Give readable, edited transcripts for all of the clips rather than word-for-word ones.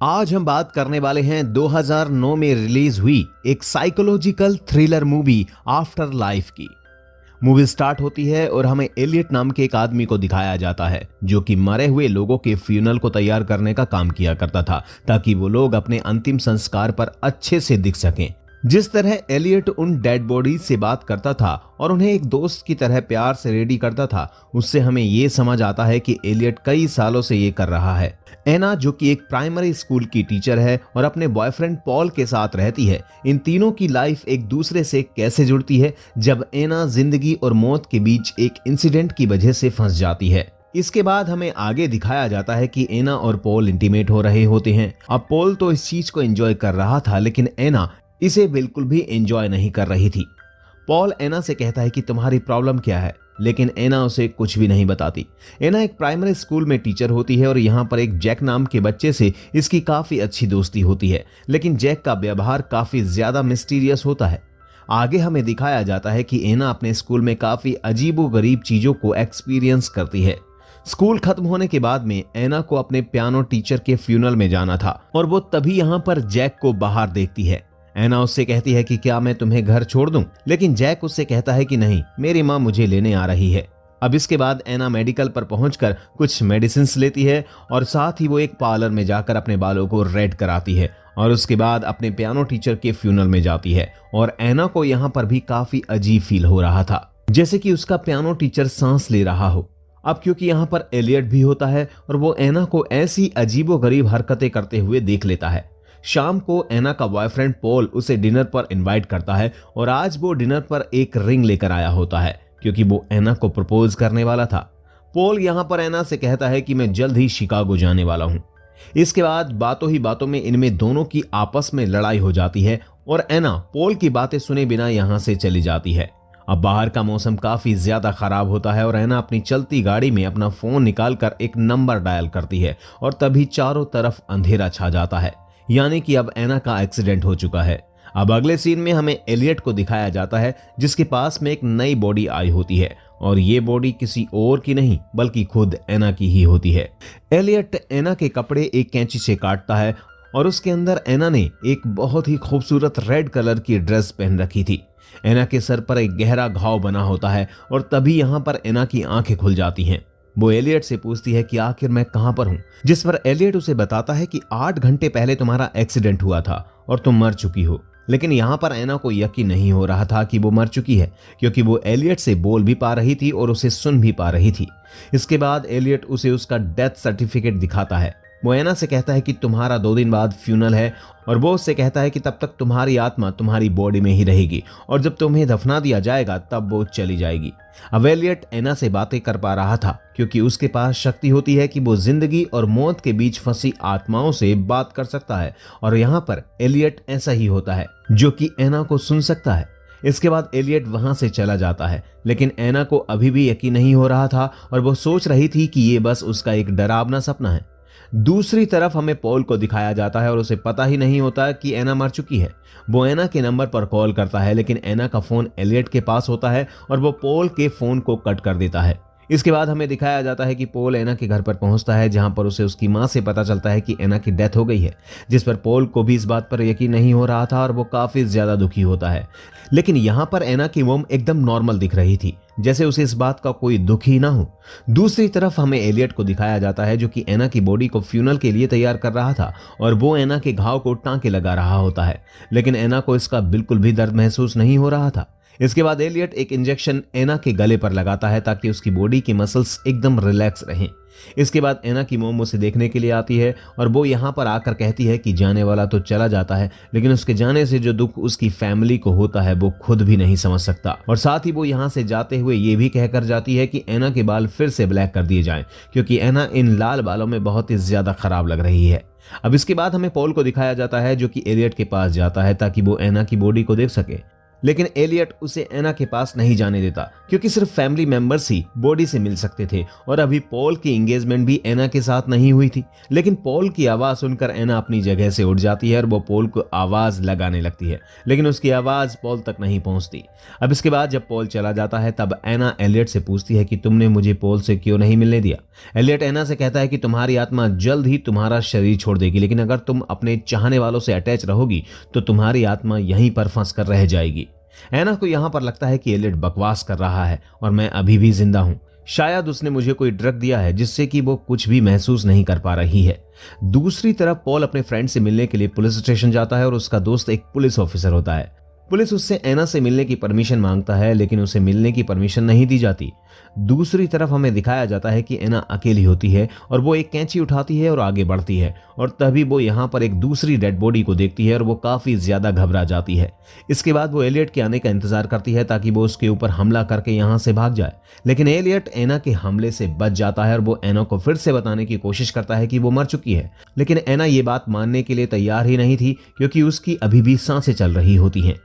आज हम बात करने वाले हैं 2009 में रिलीज हुई एक psychological thriller movie after life की। मूवी स्टार्ट होती है और हमें एलियट नाम के एक आदमी को दिखाया जाता है जो कि मरे हुए लोगों के फ्यूनल को तैयार करने का काम किया करता था ताकि वो लोग अपने अंतिम संस्कार पर अच्छे से दिख सकें। जिस तरह एलियट उन डेड बॉडीज से बात करता था और उन्हें एक दोस्त की तरह प्यार से रेडी करता था, उससे हमें ये समझ आता है कि एलियट कई सालों से ये कर रहा है। एना जो कि एक प्राइमरी स्कूल की टीचर है और अपने बॉयफ्रेंड पॉल के साथ रहती है, इन तीनों की लाइफ एक दूसरे से कैसे जुड़ती है जब एना जिंदगी और मौत के बीच एक इंसिडेंट की वजह से फंस जाती है। इसके बाद हमें आगे दिखाया जाता है कि एना और पॉल इंटीमेट हो रहे होते हैं। अब पॉल तो इस चीज को एंजॉय कर रहा था लेकिन एना इसे बिल्कुल भी एंजॉय नहीं कर रही थी। पॉल एना से कहता है कि तुम्हारी प्रॉब्लम क्या है, लेकिन एना उसे कुछ भी नहीं बताती। एना एक प्राइमरी स्कूल में टीचर होती है और यहाँ पर एक जैक नाम के बच्चे से इसकी काफी अच्छी दोस्ती होती है, लेकिन जैक का व्यवहार काफी ज्यादा मिस्टीरियस होता है। आगे हमें दिखाया जाता है कि एना अपने स्कूल में काफी अजीबोगरीब चीजों को एक्सपीरियंस करती है। स्कूल खत्म होने के बाद में एना को अपने पियानो टीचर के फ्यूनल में जाना था और वो तभी यहाँ पर जैक को बाहर देखती है। एना उससे कहती है कि क्या मैं तुम्हें घर छोड़ दूं, लेकिन जैक उससे कहता है कि नहीं, मेरी माँ मुझे लेने आ रही है। अब इसके बाद एना मेडिकल पर पहुंचकर कुछ मेडिसिन लेती है और साथ ही वो एक पार्लर में जाकर अपने बालों को रेड कराती है और उसके बाद अपने पियानो टीचर के फ्यूनल में जाती है। और एना को यहाँ पर भी काफी अजीब फील हो रहा था, जैसे कि उसका पियानो टीचर सांस ले रहा हो। अब क्योंकि यहाँ पर एलियट भी होता है और वो एना को ऐसी अजीबोगरीब हरकतें करते हुए देख लेता है। शाम को एना का बॉयफ्रेंड पॉल उसे डिनर पर इनवाइट करता है और आज वो डिनर पर एक रिंग लेकर आया होता है क्योंकि वो एना को प्रपोज करने वाला था। पॉल यहाँ पर एना से कहता है कि मैं जल्द ही शिकागो जाने वाला हूँ। इसके बाद बातों ही बातों में इनमें दोनों की आपस में लड़ाई हो जाती है और एना पॉल की बातें सुने बिना यहाँ से चली जाती है। अब बाहर का मौसम काफी ज्यादा खराब होता है और एना अपनी चलती गाड़ी में अपना फोन निकालकर एक नंबर डायल करती है और तभी चारों तरफ अंधेरा छा जाता है, यानी कि अब एना का एक्सीडेंट हो चुका है। अब अगले सीन में हमें एलियट को दिखाया जाता है जिसके पास में एक नई बॉडी आई होती है और ये बॉडी किसी और की नहीं बल्कि खुद एना की ही होती है। एलियट एना के कपड़े एक कैंची से काटता है और उसके अंदर एना ने एक बहुत ही खूबसूरत रेड कलर की ड्रेस पहन रखी थी। एना के सर पर एक गहरा घाव बना होता है और तभी यहाँ पर एना की आंखें खुल जाती हैं। वो एलियट से पूछती है कि आखिर मैं कहां पर हूं, जिस पर एलियट उसे बताता है कि 8 घंटे पहले तुम्हारा एक्सीडेंट हुआ था और तुम मर चुकी हो। लेकिन यहाँ पर एना को यकीन नहीं हो रहा था कि वो मर चुकी है क्योंकि वो एलियट से बोल भी पा रही थी और उसे सुन भी पा रही थी। इसके बाद एलियट उसे उसका डेथ सर्टिफिकेट दिखाता है। वो एना से कहता है कि तुम्हारा 2 दिन बाद फ्यूनल है और वो उससे कहता है कि तब तक तुम्हारी आत्मा तुम्हारी बॉडी में ही रहेगी और जब तुम्हें दफना दिया जाएगा तब वो चली जाएगी। अब एलियट एना से बातें कर पा रहा था क्योंकि उसके पास शक्ति होती है कि वो जिंदगी और मौत के बीच फंसी आत्माओं से बात कर सकता है और यहाँ पर एलियट ऐसा ही होता है जो कि एना को सुन सकता है। इसके बाद एलियट वहां से चला जाता है, लेकिन एना को अभी भी यकीन नहीं हो रहा था और वो सोच रही थी कि ये बस उसका एक डरावना सपना है। दूसरी तरफ हमें पॉल को दिखाया जाता है और उसे पता ही नहीं होता कि एना मर चुकी है। वो एना के नंबर पर कॉल करता है लेकिन एना का फोन एलियट के पास होता है और वो पॉल के फोन को कट कर देता है। इसके बाद हमें दिखाया जाता है कि पॉल एना के घर पर पहुंचता है जहां पर उसे उसकी मां से पता चलता है कि एना की डेथ हो गई है, जिस पर पॉल को भी इस बात पर यकीन नहीं हो रहा था और वो काफी ज्यादा दुखी होता है। लेकिन यहाँ पर एना की मॉम एकदम नॉर्मल दिख रही थी, जैसे उसे इस बात का कोई दुख ही ना हो। दूसरी तरफ हमें एलियट को दिखाया जाता है जो कि एना की बॉडी को फ्यूनल के लिए तैयार कर रहा था और वो एना के घाव को टांके लगा रहा होता है, लेकिन एना को इसका बिल्कुल भी दर्द महसूस नहीं हो रहा था। इसके बाद एलियट एक इंजेक्शन एना के गले पर लगाता है ताकि उसकी बॉडी के मसल्स एकदम रिलैक्स रहें। इसके बाद एना की मोम उसे देखने के लिए आती है और वो यहाँ पर आकर कहती है कि जाने वाला तो चला जाता है, लेकिन उसके जाने से जो दुख उसकी फैमिली को होता है वो खुद भी नहीं समझ सकता। और साथ ही वो यहाँ से जाते हुए ये भी कहकर जाती है कि एना के बाल फिर से ब्लैक कर दिए जाएं क्योंकि एना इन लाल बालों में बहुत ही ज्यादा खराब लग रही है। अब इसके बाद हमें पॉल को दिखाया जाता है जो कि एलियट के पास जाता है ताकि वो एना की बॉडी को देख सके, लेकिन एलियट उसे एना के पास नहीं जाने देता क्योंकि सिर्फ फैमिली मेंबर्स ही बॉडी से मिल सकते थे और अभी पॉल की एंगेजमेंट भी एना के साथ नहीं हुई थी। लेकिन पॉल की आवाज सुनकर एना अपनी जगह से उठ जाती है और वो पॉल को आवाज लगाने लगती है, लेकिन उसकी आवाज पॉल तक नहीं पहुंचती। अब इसके बाद जब पॉल चला जाता है तब एना एलियट से पूछती है कि तुमने मुझे पॉल से क्यों नहीं मिलने दिया। एलियट एना से कहता है कि तुम्हारी आत्मा जल्द ही तुम्हारा शरीर छोड़ देगी, लेकिन अगर तुम अपने चाहने वालों से अटैच रहोगी तो तुम्हारी आत्मा यहीं पर फंस कर रह जाएगी। एना को यहां पर लगता है कि एलियट बकवास कर रहा है और मैं अभी भी जिंदा हूं। शायद उसने मुझे कोई ड्रग दिया है जिससे कि वो कुछ भी महसूस नहीं कर पा रही है। दूसरी तरफ पॉल अपने फ्रेंड से मिलने के लिए पुलिस स्टेशन जाता है और उसका दोस्त एक पुलिस ऑफिसर होता है। पुलिस उससे एना से मिलने की परमिशन मांगता है, लेकिन उसे मिलने की परमिशन नहीं दी जाती। दूसरी तरफ हमें दिखाया जाता है कि एना अकेली होती है और वो एक कैंची उठाती है और आगे बढ़ती है और तभी वो यहाँ पर एक दूसरी डेड बॉडी को देखती है और वो काफी ज्यादा घबरा जाती है। इसके बाद वो एलियट के आने का इंतजार करती है ताकि वो उसके ऊपर हमला करके यहाँ से भाग जाए, लेकिन एलियट एना के हमले से बच जाता है और वो एना को फिर से बताने की कोशिश करता है कि वो मर चुकी है, लेकिन एना ये बात मानने के लिए तैयार ही नहीं थी क्योंकि उसकी अभी भी सांसें चल रही होती हैं।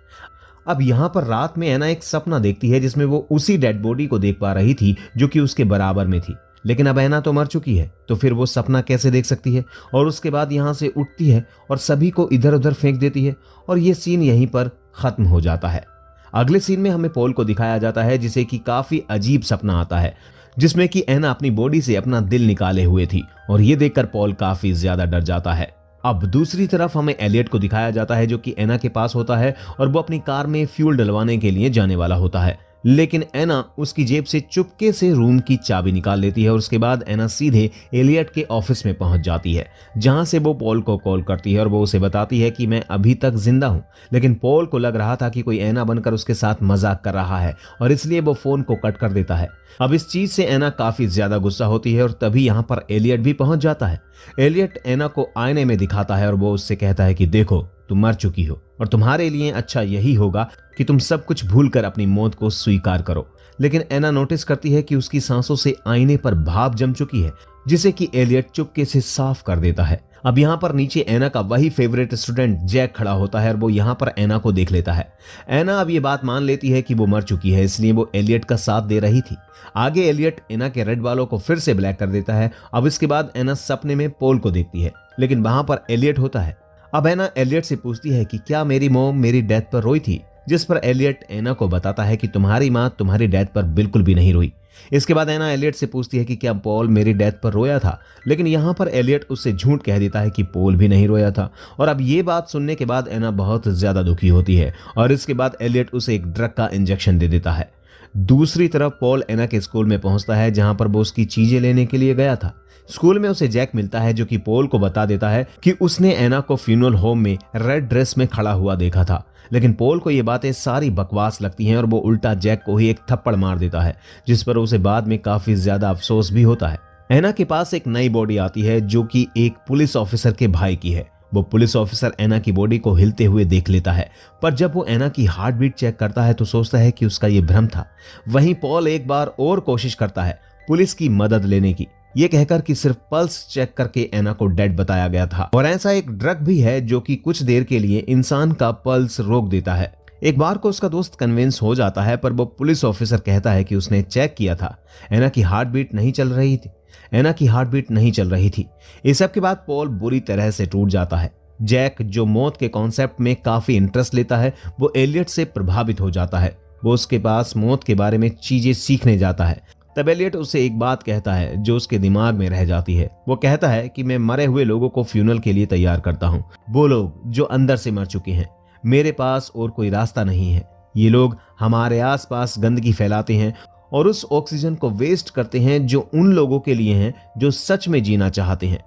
अब यहाँ पर रात में एना एक सपना देखती है जिसमें वो उसी डेड बॉडी को देख पा रही थी जो कि उसके बराबर में थी, लेकिन अब एना तो मर चुकी है तो फिर वो सपना कैसे देख सकती है। और उसके बाद यहाँ से उठती है और सभी को इधर उधर फेंक देती है और ये सीन यहीं पर खत्म हो जाता है। अगले सीन में हमें पॉल को दिखाया जाता है जिसे कि काफी अजीब सपना आता है जिसमें कि एना अपनी बॉडी से अपना दिल निकाले हुए थी और ये देखकर पॉल काफी ज्यादा डर जाता है। अब दूसरी तरफ हमें एलियट को दिखाया जाता है जो कि एना के पास होता है और वो अपनी कार में फ्यूल डलवाने के लिए जाने वाला होता है, लेकिन एना उसकी जेब से चुपके से रूम की चाबी निकाल लेती है और उसके बाद एना सीधे एलियट के ऑफिस में पहुंच जाती है जहां से वो पॉल को कॉल करती है और वो उसे बताती है कि मैं अभी तक जिंदा हूं। लेकिन पॉल को लग रहा था कि कोई एना बनकर उसके साथ मजाक कर रहा है और इसलिए वो फोन को कट कर देता है। अब इस चीज से एना काफी ज्यादा गुस्सा होती है और तभी यहाँ पर एलियट भी पहुंच जाता है। एलियट एना को आईने में दिखाता है और वो उससे कहता है कि देखो तुम मर चुकी हो और तुम्हारे लिए अच्छा यही होगा कि तुम सब कुछ भूलकर अपनी मौत को स्वीकार करो। लेकिन एना नोटिस करती है कि उसकी सांसों से आईने पर भाप जम चुकी है जिसे कि एलियट चुपके से साफ कर देता है। अब यहाँ पर नीचे एना का वही फेवरेट स्टूडेंट जैक खड़ा होता है और वो यहाँ पर एना को देख लेता है। एना अब ये बात मान लेती है कि वो मर चुकी है, इसलिए वो एलियट का साथ दे रही थी। आगे एलियट एना के रेड बालों को फिर से ब्लैक कर देता है। अब इसके बाद एना सपने में पॉल को देखती है, लेकिन वहां पर एलियट होता है। अब एना एलियट से पूछती है कि क्या मेरी मॉम मेरी डेथ पर रोई थी, जिस पर एलियट एना को बताता है कि तुम्हारी माँ तुम्हारी डेथ पर बिल्कुल भी नहीं रोई। इसके बाद एना एलियट से पूछती है कि क्या पॉल मेरी डेथ पर रोया था, लेकिन यहाँ पर एलियट उससे झूठ कह देता है कि पॉल भी नहीं रोया था। और अब ये बात सुनने के बाद एना बहुत ज्यादा दुखी होती है और इसके बाद एलियट उसे एक ड्रग का इंजेक्शन दे देता है। दूसरी तरफ पॉल एना के स्कूल में पहुंचता है जहां पर वो उसकी चीजें लेने के लिए गया था। स्कूल में उसे जैक मिलता है जो कि पॉल को बता देता है कि उसने एना को फ्यूनरल होम में रेड ड्रेस में खड़ा हुआ देखा था, लेकिन पॉल को ये बातें सारी बकवास लगती हैं और वो उल्टा जैक को ही एक थप्पड़ मार देता है, जिस पर उसे बाद में काफी ज्यादा अफसोस भी होता है। एना के पास एक नई बॉडी आती है जो कि एक पुलिस ऑफिसर के भाई की है। वो पुलिस ऑफिसर एना की बॉडी को हिलते हुए देख लेता है, पर जब वो एना की हार्ट बीट चेक करता है तो सोचता है कि उसका ये भ्रम था। वहीं पॉल एक बार और कोशिश करता है पुलिस की मदद लेने की, ये कहकर कि सिर्फ पल्स चेक करके एना को डेड बताया गया था और ऐसा एक ड्रग भी है जो कि कुछ देर के लिए इंसान का पल्स रोक देता है। एक बार को उसका दोस्त कन्विंस हो जाता है, पर वो पुलिस ऑफिसर कहता है कि उसने चेक किया था, एना की हार्ट बीट नहीं चल रही थी। एना की हार्ट बीट नहीं चल रही थी। इस सब के बाद पॉल बुरी तरह से टूट जाता है। जैक जो मौत के कॉन्सेप्ट में काफी इंटरेस्ट लेता है, वो एलियट से प्रभावित हो जाता है। वो उसके पास मौत के बारे में चीजें सीखने जाता है। तब एलियट उसे एक बात कहता है जो उसके दिमाग में रह जाती है। वो कहता है कि मैं मरे हुए लोगों को फ्यूनरल के लिए तैयार करता हूँ, वो लोग जो अंदर से मर चुके हैं। मेरे पास और कोई रास्ता नहीं है। ये लोग हमारे आसपास गंदगी फैलाते हैं और उस ऑक्सीजन को वेस्ट करते हैं जो उन लोगों के लिए हैं जो सच में जीना चाहते हैं।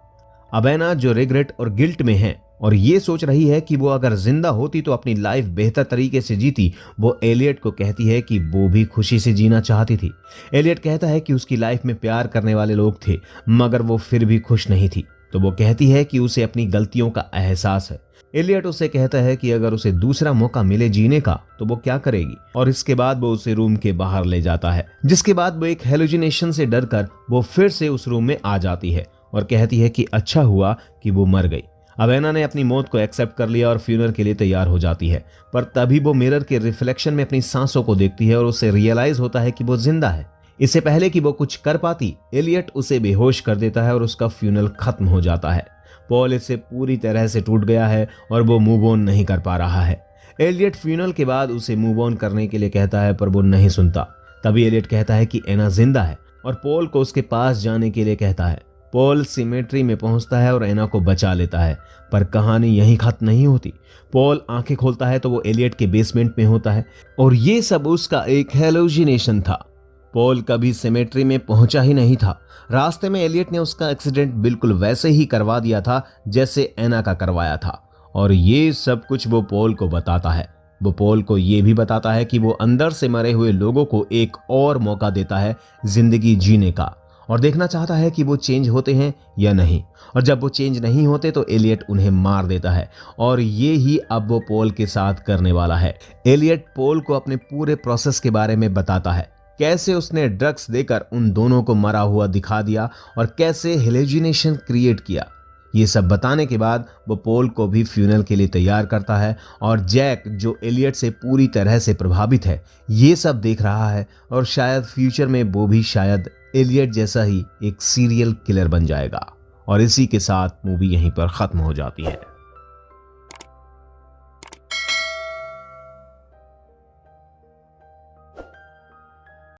अब एना जो रिग्रेट और गिल्ट में है और ये सोच रही है कि वो अगर जिंदा होती तो अपनी लाइफ बेहतर तरीके से जीती, वो एलियट को कहती है कि वो भी खुशी से जीना चाहती थी। एलियट कहता है कि उसकी लाइफ में प्यार करने वाले लोग थे मगर वो फिर भी खुश नहीं थी, तो वो कहती है कि उसे अपनी गलतियों का एहसास है। एलियट उसे कहता है कि अगर उसे दूसरा मौका मिले जीने का तो वो क्या करेगी, और इसके बाद वो उसे रूम के बाहर ले जाता है, जिसके बाद वो एक हेलुसिनेशन से डरकर वो फिर से उस रूम में आ जाती है और कहती है कि अच्छा हुआ कि वो मर गई। अब एना ने अपनी मौत को एक्सेप्ट कर लिया और फ्यूनरल के लिए तैयार हो जाती है, पर तभी वो मिरर के रिफ्लेक्शन में अपनी सांसों को देखती है और उसे रियलाइज होता है कि वो जिंदा है। इससे पहले कि वो कुछ कर पाती, एलियट उसे बेहोश कर देता है और उसका फ्यूनरल खत्म हो जाता है। पॉल इससे पूरी तरह से टूट गया है और वो मूव ऑन नहीं कर पा रहा है। एलियट फ्यूनरल के बाद उसे मूव ऑन करने के लिए कहता है, पर वो नहीं सुनता। तभी एलियट कहता है कि एना जिंदा है और पॉल को उसके पास जाने के लिए कहता है। पॉल सिमेट्री में पहुंचता है और एना को बचा लेता है, पर कहानी यहीं खत्म नहीं होती। पॉल आंखें खोलता है तो वो एलियट के बेसमेंट में होता है और ये सब उसका एक हेलुसिनेशन था। पॉल कभी सिमेट्री में पहुंचा ही नहीं था। रास्ते में एलियट ने उसका एक्सीडेंट बिल्कुल वैसे ही करवा दिया था जैसे एना का करवाया था, और ये सब कुछ वो पॉल को बताता है। वो पॉल को ये भी बताता है कि वो अंदर से मरे हुए लोगों को एक और मौका देता है जिंदगी जीने का, और देखना चाहता है कि वो चेंज होते हैं या नहीं। और जब वो चेंज नहीं होते तो एलियट उन्हें मार देता है, और ये ही अब वो पॉल के साथ करने वाला है। एलियट पॉल को अपने पूरे प्रोसेस के बारे में बताता है, कैसे उसने ड्रग्स देकर उन दोनों को मरा हुआ दिखा दिया और कैसे हेलुसिनेशन क्रिएट किया। ये सब बताने के बाद वो पॉल को भी फ्यूनरल के लिए तैयार करता है, और जैक जो एलियट से पूरी तरह से प्रभावित है ये सब देख रहा है, और शायद फ्यूचर में वो भी शायद एलियट जैसा ही एक सीरियल किलर बन जाएगा। और इसी के साथ मूवी यहीं पर खत्म हो जाती है।